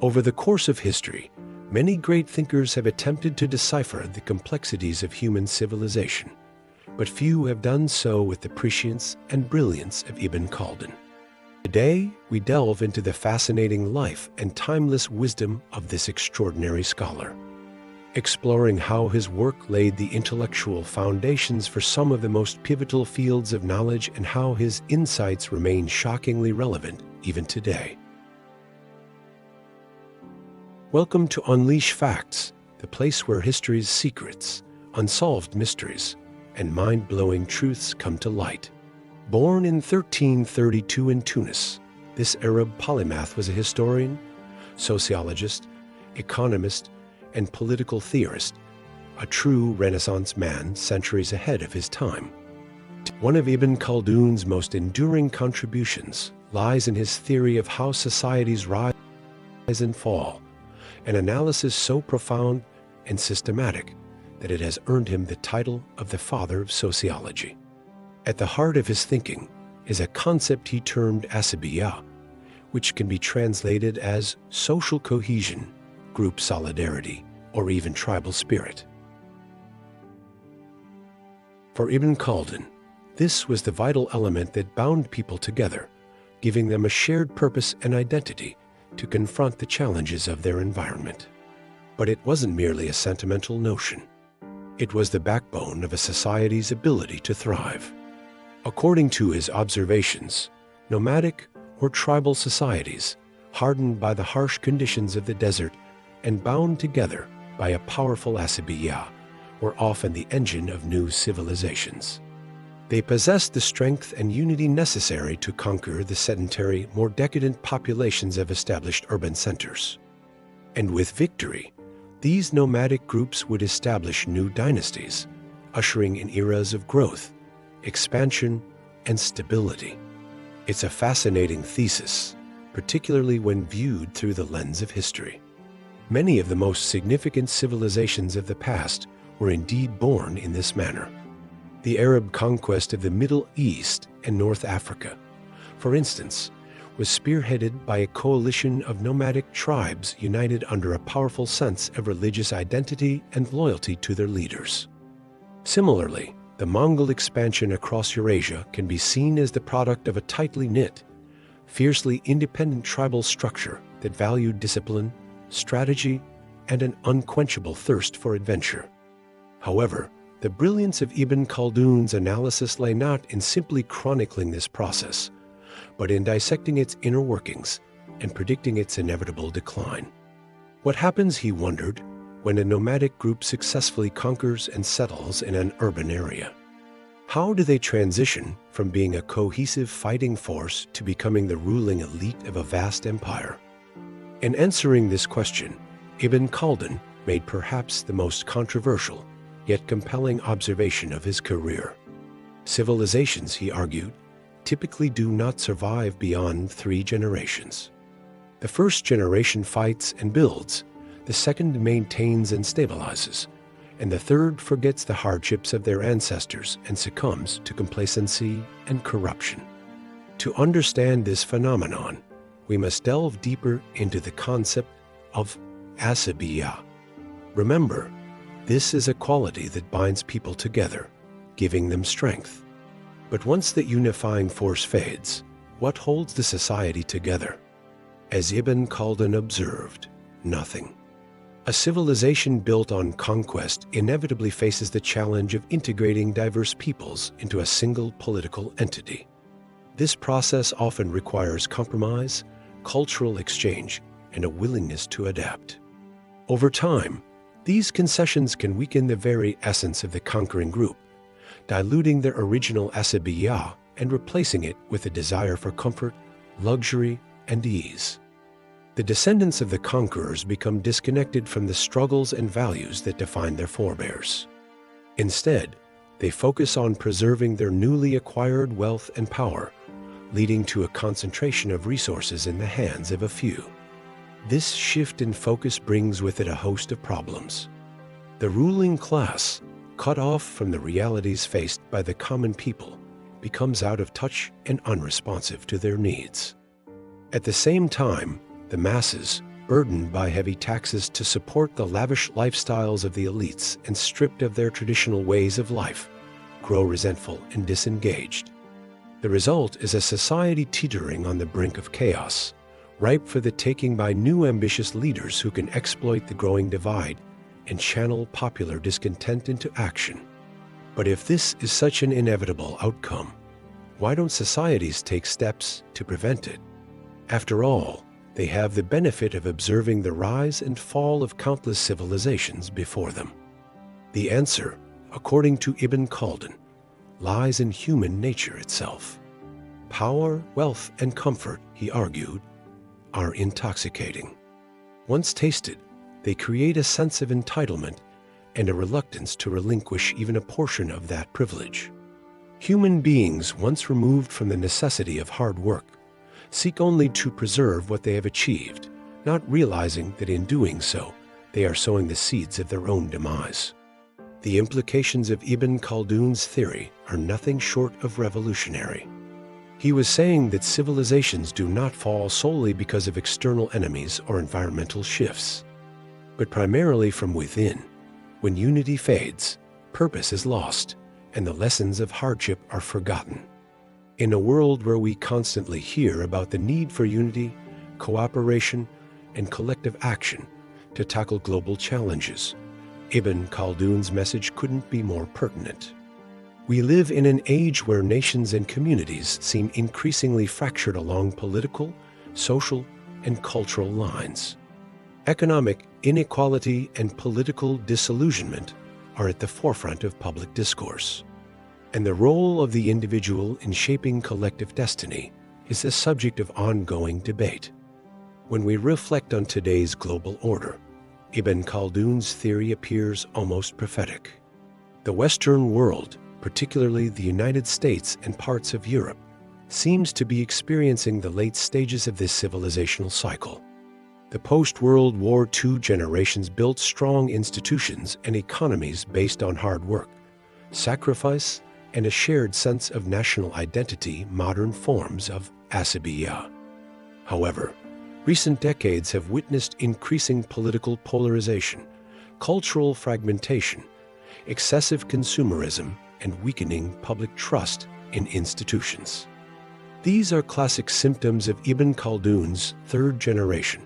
Over the course of history, many great thinkers have attempted to decipher the complexities of human civilization, but few have done so with the prescience and brilliance of Ibn Khaldun. Today, we delve into the fascinating life and timeless wisdom of this extraordinary scholar, exploring how his work laid the intellectual foundations for some of the most pivotal fields of knowledge and how his insights remain shockingly relevant even today. Welcome to Unleash Facts, the place where history's secrets, unsolved mysteries, and mind-blowing truths come to light. Born in 1332 in Tunis, this Arab polymath was a historian, sociologist, economist, and political theorist, a true Renaissance man centuries ahead of his time. One of Ibn Khaldun's most enduring contributions lies in his theory of how societies rise and fall, an analysis so profound and systematic that it has earned him the title of the father of sociology. At the heart of his thinking is a concept he termed Asabiyyah, which can be translated as social cohesion, group solidarity, or even tribal spirit. For Ibn Khaldun, this was the vital element that bound people together, giving them a shared purpose and identity to confront the challenges of their environment. But it wasn't merely a sentimental notion. It was the backbone of a society's ability to thrive. According to his observations, nomadic or tribal societies, hardened by the harsh conditions of the desert and bound together by a powerful Asabiyyah, were often the engine of new civilizations. They possessed the strength and unity necessary to conquer the sedentary, more decadent populations of established urban centers. And with victory, these nomadic groups would establish new dynasties, ushering in eras of growth, expansion, and stability. It's a fascinating thesis, particularly when viewed through the lens of history. Many of the most significant civilizations of the past were indeed born in this manner. The Arab conquest of the Middle East and North Africa, for instance, was spearheaded by a coalition of nomadic tribes united under a powerful sense of religious identity and loyalty to their leaders. Similarly, the Mongol expansion across Eurasia can be seen as the product of a tightly knit, fiercely independent tribal structure that valued discipline, strategy, and an unquenchable thirst for adventure. However, the brilliance of Ibn Khaldun's analysis lay not in simply chronicling this process, but in dissecting its inner workings and predicting its inevitable decline. What happens, he wondered, when a nomadic group successfully conquers and settles in an urban area? How do they transition from being a cohesive fighting force to becoming the ruling elite of a vast empire? In answering this question, Ibn Khaldun made perhaps the most controversial yet compelling observation of his career. Civilizations, he argued, typically do not survive beyond 3 generations. The first generation fights and builds, the second maintains and stabilizes, and the third forgets the hardships of their ancestors and succumbs to complacency and corruption. To understand this phenomenon, we must delve deeper into the concept of Asabiyyah. Remember, this is a quality that binds people together, giving them strength. But once that unifying force fades, what holds the society together? As Ibn Khaldun observed, nothing. A civilization built on conquest inevitably faces the challenge of integrating diverse peoples into a single political entity. This process often requires compromise, cultural exchange, and a willingness to adapt. Over time, these concessions can weaken the very essence of the conquering group, diluting their original Asabiyyah and replacing it with a desire for comfort, luxury, and ease. The descendants of the conquerors become disconnected from the struggles and values that define their forebears. Instead, they focus on preserving their newly acquired wealth and power, leading to a concentration of resources in the hands of a few. This shift in focus brings with it a host of problems. The ruling class, cut off from the realities faced by the common people, becomes out of touch and unresponsive to their needs. At the same time, the masses, burdened by heavy taxes to support the lavish lifestyles of the elites and stripped of their traditional ways of life, grow resentful and disengaged. The result is a society teetering on the brink of chaos, ripe for the taking by new ambitious leaders who can exploit the growing divide and channel popular discontent into action. But if this is such an inevitable outcome, why don't societies take steps to prevent it? After all, they have the benefit of observing the rise and fall of countless civilizations before them. The answer, according to Ibn Khaldun, lies in human nature itself. Power, wealth, and comfort, he argued, are intoxicating. Once tasted, they create a sense of entitlement and a reluctance to relinquish even a portion of that privilege. Human beings, once removed from the necessity of hard work, seek only to preserve what they have achieved, not realizing that in doing so, they are sowing the seeds of their own demise. The implications of Ibn Khaldun's theory are nothing short of revolutionary. He was saying that civilizations do not fall solely because of external enemies or environmental shifts, but primarily from within. When unity fades, purpose is lost, and the lessons of hardship are forgotten. In a world where we constantly hear about the need for unity, cooperation, and collective action to tackle global challenges, Ibn Khaldun's message couldn't be more pertinent. We live in an age where nations and communities seem increasingly fractured along political, social, and cultural lines. Economic inequality and political disillusionment are at the forefront of public discourse, and the role of the individual in shaping collective destiny is the subject of ongoing debate. When we reflect on today's global order, Ibn Khaldun's theory appears almost prophetic. The Western world, particularly the United States and parts of Europe, seems to be experiencing the late stages of this civilizational cycle. The post-World War II generations built strong institutions and economies based on hard work, sacrifice, and a shared sense of national identity, modern forms of Asabiyyah. However, recent decades have witnessed increasing political polarization, cultural fragmentation, excessive consumerism, and weakening public trust in institutions. These are classic symptoms of Ibn Khaldun's third generation,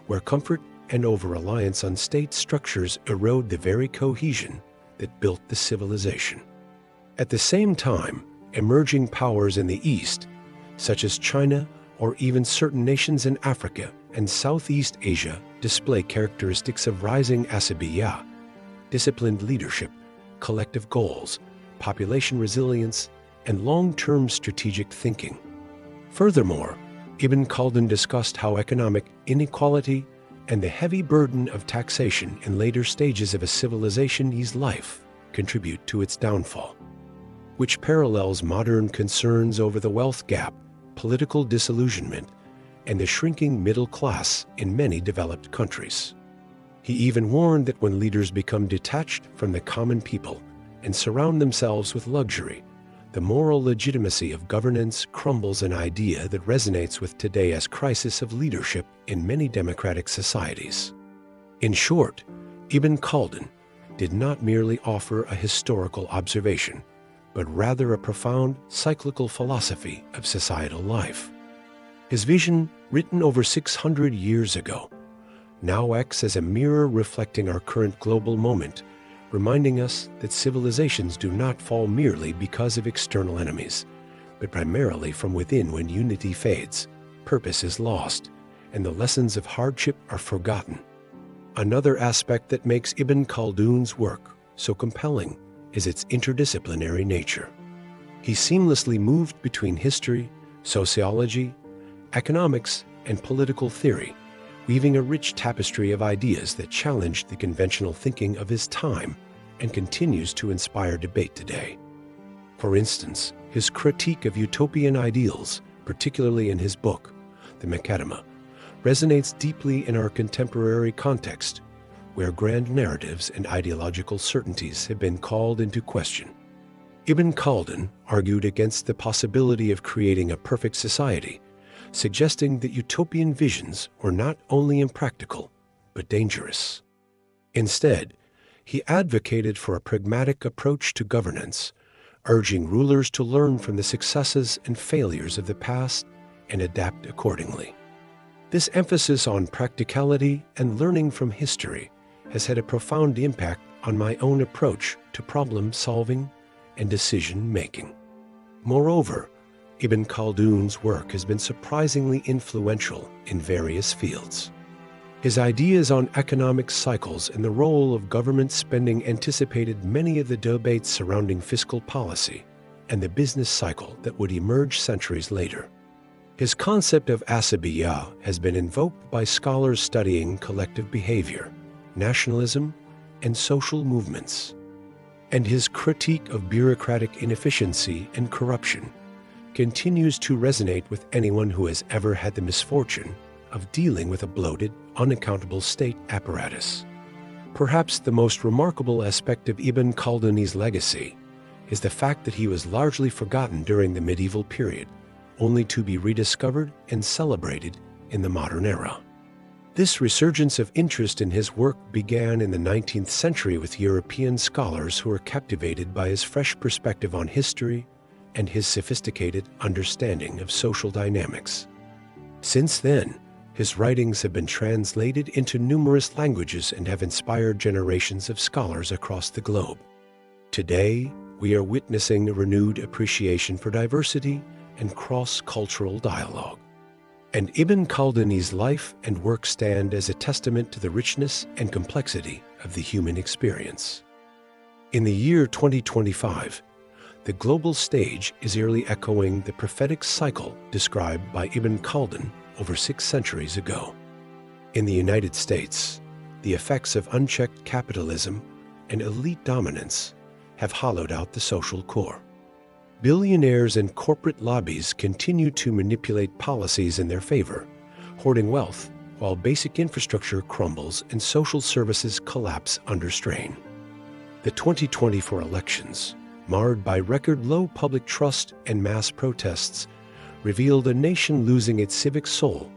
where comfort and over-reliance on state structures erode the very cohesion that built the civilization. At the same time, emerging powers in the East, such as China or even certain nations in Africa and Southeast Asia, display characteristics of rising Asabiyyah, disciplined leadership, collective goals, population resilience, and long-term strategic thinking. Furthermore, Ibn Khaldun discussed how economic inequality and the heavy burden of taxation in later stages of a civilization's life contribute to its downfall, which parallels modern concerns over the wealth gap, political disillusionment, and the shrinking middle class in many developed countries. He even warned that when leaders become detached from the common people and surround themselves with luxury, the moral legitimacy of governance crumbles, an idea that resonates with today's crisis of leadership in many democratic societies. In short, Ibn Khaldun did not merely offer a historical observation, but rather a profound cyclical philosophy of societal life. His vision, written over 600 years ago, now acts as a mirror reflecting our current global moment, reminding us that civilizations do not fall merely because of external enemies, but primarily from within. When unity fades, purpose is lost, and the lessons of hardship are forgotten. Another aspect that makes Ibn Khaldun's work so compelling is its interdisciplinary nature. He seamlessly moved between history, sociology, economics, and political theory, weaving a rich tapestry of ideas that challenged the conventional thinking of his time and continues to inspire debate today. For instance, his critique of utopian ideals, particularly in his book, The Muqaddimah, resonates deeply in our contemporary context, where grand narratives and ideological certainties have been called into question. Ibn Khaldun argued against the possibility of creating a perfect society, suggesting that utopian visions were not only impractical, but dangerous. Instead, he advocated for a pragmatic approach to governance, urging rulers to learn from the successes and failures of the past and adapt accordingly. This emphasis on practicality and learning from history has had a profound impact on my own approach to problem solving and decision making. Moreover, Ibn Khaldun's work has been surprisingly influential in various fields. His ideas on economic cycles and the role of government spending anticipated many of the debates surrounding fiscal policy and the business cycle that would emerge centuries later. His concept of Asabiyyah has been invoked by scholars studying collective behavior, nationalism, and social movements. And his critique of bureaucratic inefficiency and corruption continues to resonate with anyone who has ever had the misfortune of dealing with a bloated, unaccountable state apparatus. Perhaps the most remarkable aspect of Ibn Khaldun's legacy is the fact that he was largely forgotten during the medieval period, only to be rediscovered and celebrated in the modern era. This resurgence of interest in his work began in the 19th century with European scholars who were captivated by his fresh perspective on history and his sophisticated understanding of social dynamics. Since then, his writings have been translated into numerous languages and have inspired generations of scholars across the globe. Today, we are witnessing a renewed appreciation for diversity and cross-cultural dialogue. And Ibn Khaldun's life and work stand as a testament to the richness and complexity of the human experience. In the year 2025, the global stage is eerily echoing the prophetic cycle described by Ibn Khaldun over 6 centuries ago. In the United States, the effects of unchecked capitalism and elite dominance have hollowed out the social core. Billionaires and corporate lobbies continue to manipulate policies in their favor, hoarding wealth while basic infrastructure crumbles and social services collapse under strain. The 2024 elections, marred by record-low public trust and mass protests, revealed a nation losing its civic soul,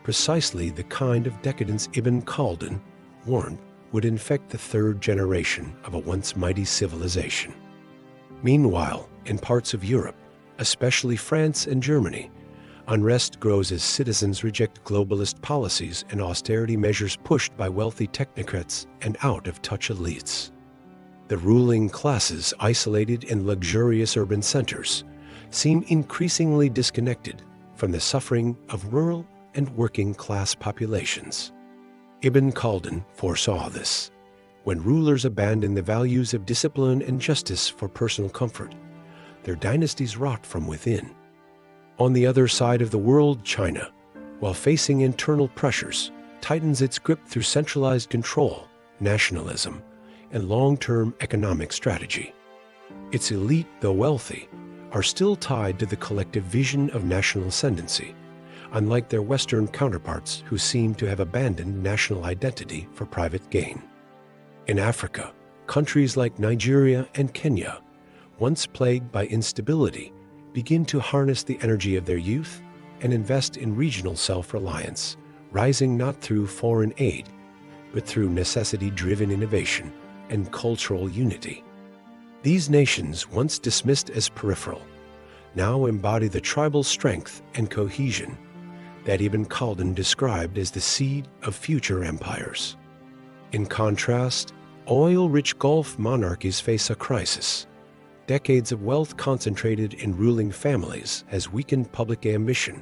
precisely the kind of decadence Ibn Khaldun warned would infect the third generation of a once mighty civilization. Meanwhile, in parts of Europe, especially France and Germany, unrest grows as citizens reject globalist policies and austerity measures pushed by wealthy technocrats and out-of-touch elites. The ruling classes, isolated in luxurious urban centers, seem increasingly disconnected from the suffering of rural and working-class populations. Ibn Khaldun foresaw this. When rulers abandon the values of discipline and justice for personal comfort, their dynasties rot from within. On the other side of the world, China, while facing internal pressures, tightens its grip through centralized control, nationalism, and long-term economic strategy. Its elite, though wealthy, are still tied to the collective vision of national ascendancy, unlike their Western counterparts who seem to have abandoned national identity for private gain. In Africa, countries like Nigeria and Kenya, once plagued by instability, begin to harness the energy of their youth and invest in regional self-reliance, rising not through foreign aid, but through necessity-driven innovation and cultural unity. These nations, once dismissed as peripheral, now embody the tribal strength and cohesion that Ibn Khaldun described as the seed of future empires. In contrast, oil-rich Gulf monarchies face a crisis. Decades of wealth concentrated in ruling families has weakened public ambition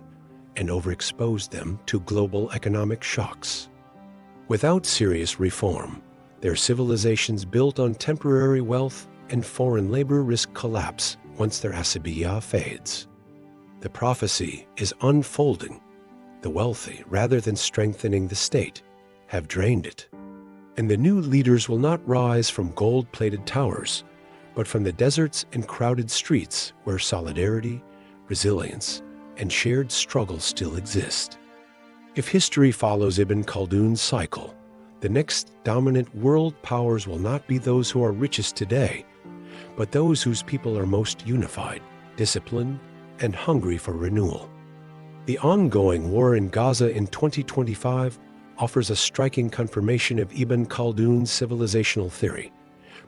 and overexposed them to global economic shocks. Without serious reform, their civilizations built on temporary wealth and foreign labor risk collapse once their Asabiyyah fades. The prophecy is unfolding. The wealthy, rather than strengthening the state, have drained it. And the new leaders will not rise from gold-plated towers, but from the deserts and crowded streets where solidarity, resilience, and shared struggle still exist. If history follows Ibn Khaldun's cycle, the next dominant world powers will not be those who are richest today, but those whose people are most unified, disciplined, and hungry for renewal. The ongoing war in Gaza in 2025 offers a striking confirmation of Ibn Khaldun's civilizational theory,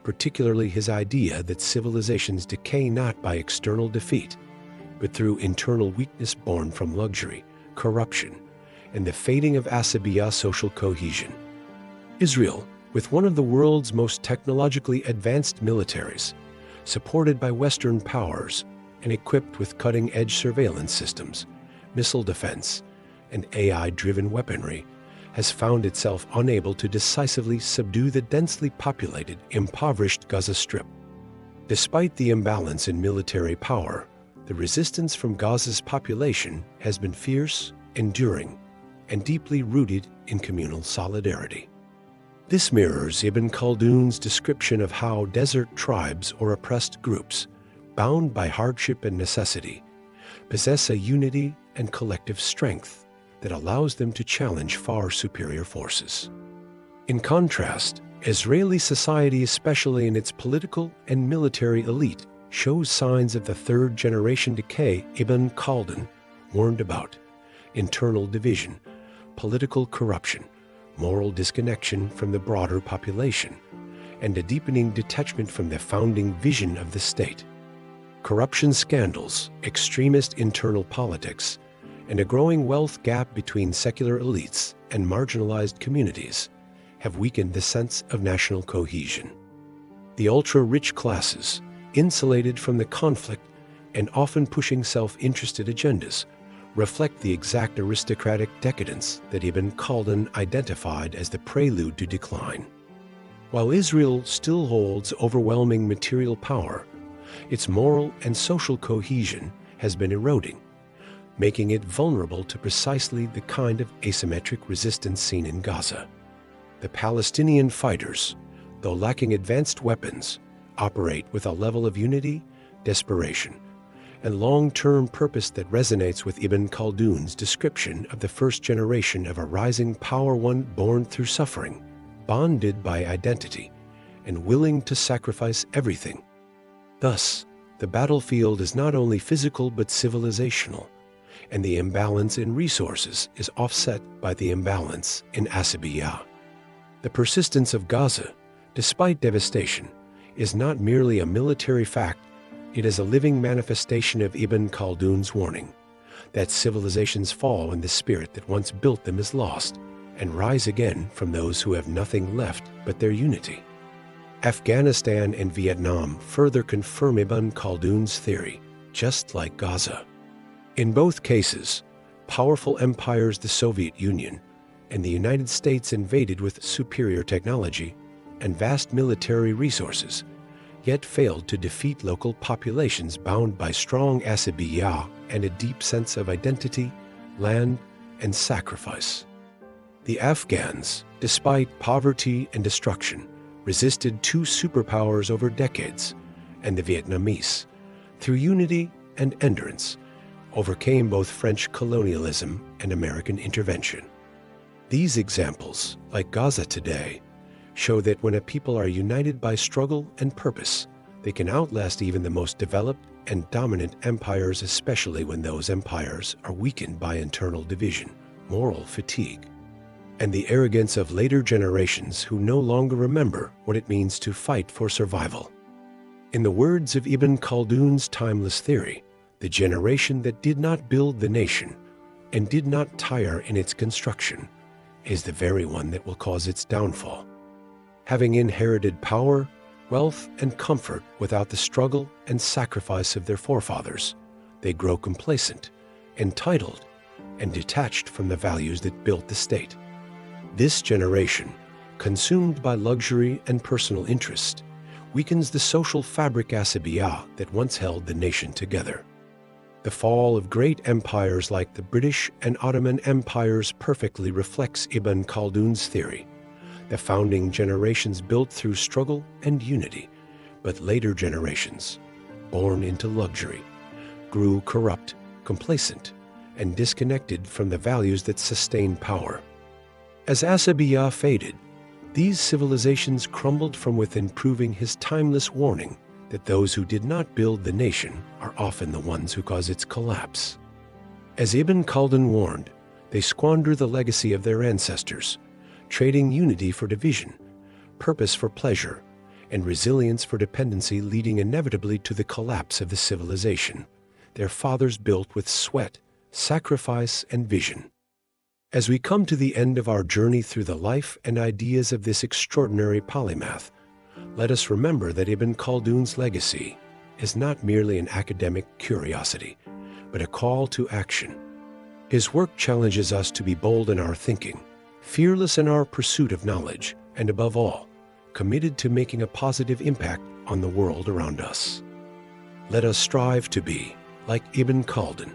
particularly his idea that civilizations decay not by external defeat, but through internal weakness born from luxury, corruption, and the fading of Asabiyyah social cohesion. Israel, with one of the world's most technologically advanced militaries, supported by Western powers and equipped with cutting-edge surveillance systems, missile defense, and AI-driven weaponry, has found itself unable to decisively subdue the densely populated, impoverished Gaza Strip. Despite the imbalance in military power, the resistance from Gaza's population has been fierce, enduring, and deeply rooted in communal solidarity. This mirrors Ibn Khaldun's description of how desert tribes or oppressed groups, bound by hardship and necessity, possess a unity and collective strength that allows them to challenge far superior forces. In contrast, Israeli society, especially in its political and military elite, shows signs of the third-generation decay Ibn Khaldun warned about: internal division, political corruption, moral disconnection from the broader population, and a deepening detachment from the founding vision of the state. Corruption scandals, extremist internal politics, and a growing wealth gap between secular elites and marginalized communities have weakened the sense of national cohesion. The ultra-rich classes, insulated from the conflict and often pushing self-interested agendas, reflect the exact aristocratic decadence that Ibn Khaldun identified as the prelude to decline. While Israel still holds overwhelming material power, its moral and social cohesion has been eroding, making it vulnerable to precisely the kind of asymmetric resistance seen in Gaza. The Palestinian fighters, though lacking advanced weapons, operate with a level of unity, desperation, and long-term purpose that resonates with Ibn Khaldun's description of the first generation of a rising power, one born through suffering, bonded by identity, and willing to sacrifice everything. Thus, the battlefield is not only physical but civilizational, and the imbalance in resources is offset by the imbalance in Asabiyyah. The persistence of Gaza, despite devastation, is not merely a military fact. It is a living manifestation of Ibn Khaldun's warning that civilizations fall when the spirit that once built them is lost, and rise again from those who have nothing left but their unity. Afghanistan and Vietnam further confirm Ibn Khaldun's theory, just like Gaza. In both cases, powerful empires, the Soviet Union and the United States, invaded with superior technology and vast military resources, yet failed to defeat local populations bound by strong Asabiyyah and a deep sense of identity, land, and sacrifice. The Afghans, despite poverty and destruction, resisted two superpowers over decades, and the Vietnamese, through unity and endurance, overcame both French colonialism and American intervention. These examples, like Gaza today, show that when a people are united by struggle and purpose, they can outlast even the most developed and dominant empires, especially when those empires are weakened by internal division, moral fatigue, and the arrogance of later generations who no longer remember what it means to fight for survival. In the words of Ibn Khaldun's timeless theory, the generation that did not build the nation and did not tire in its construction is the very one that will cause its downfall. Having inherited power, wealth, and comfort without the struggle and sacrifice of their forefathers, they grow complacent, entitled, and detached from the values that built the state. This generation, consumed by luxury and personal interest, weakens the social fabric Asabiyyah that once held the nation together. The fall of great empires like the British and Ottoman empires perfectly reflects Ibn Khaldun's theory. The founding generations built through struggle and unity, but later generations, born into luxury, grew corrupt, complacent, and disconnected from the values that sustain power. As Asabiyyah faded, these civilizations crumbled from within, proving his timeless warning that those who did not build the nation are often the ones who cause its collapse. As Ibn Khaldun warned, they squander the legacy of their ancestors, trading unity for division, purpose for pleasure, and resilience for dependency, leading inevitably to the collapse of the civilization their fathers built with sweat, sacrifice, and vision. As we come to the end of our journey through the life and ideas of this extraordinary polymath, let us remember that Ibn Khaldun's legacy is not merely an academic curiosity, but a call to action. His work challenges us to be bold in our thinking, fearless in our pursuit of knowledge, and above all, committed to making a positive impact on the world around us. Let us strive to be, like Ibn Khaldun,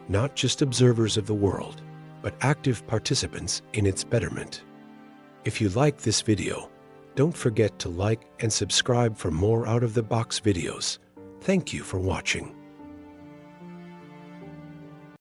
not just observers of the world, but active participants in its betterment. If you like this video, don't forget to like and subscribe for more out-of-the-box videos. Thank you for watching.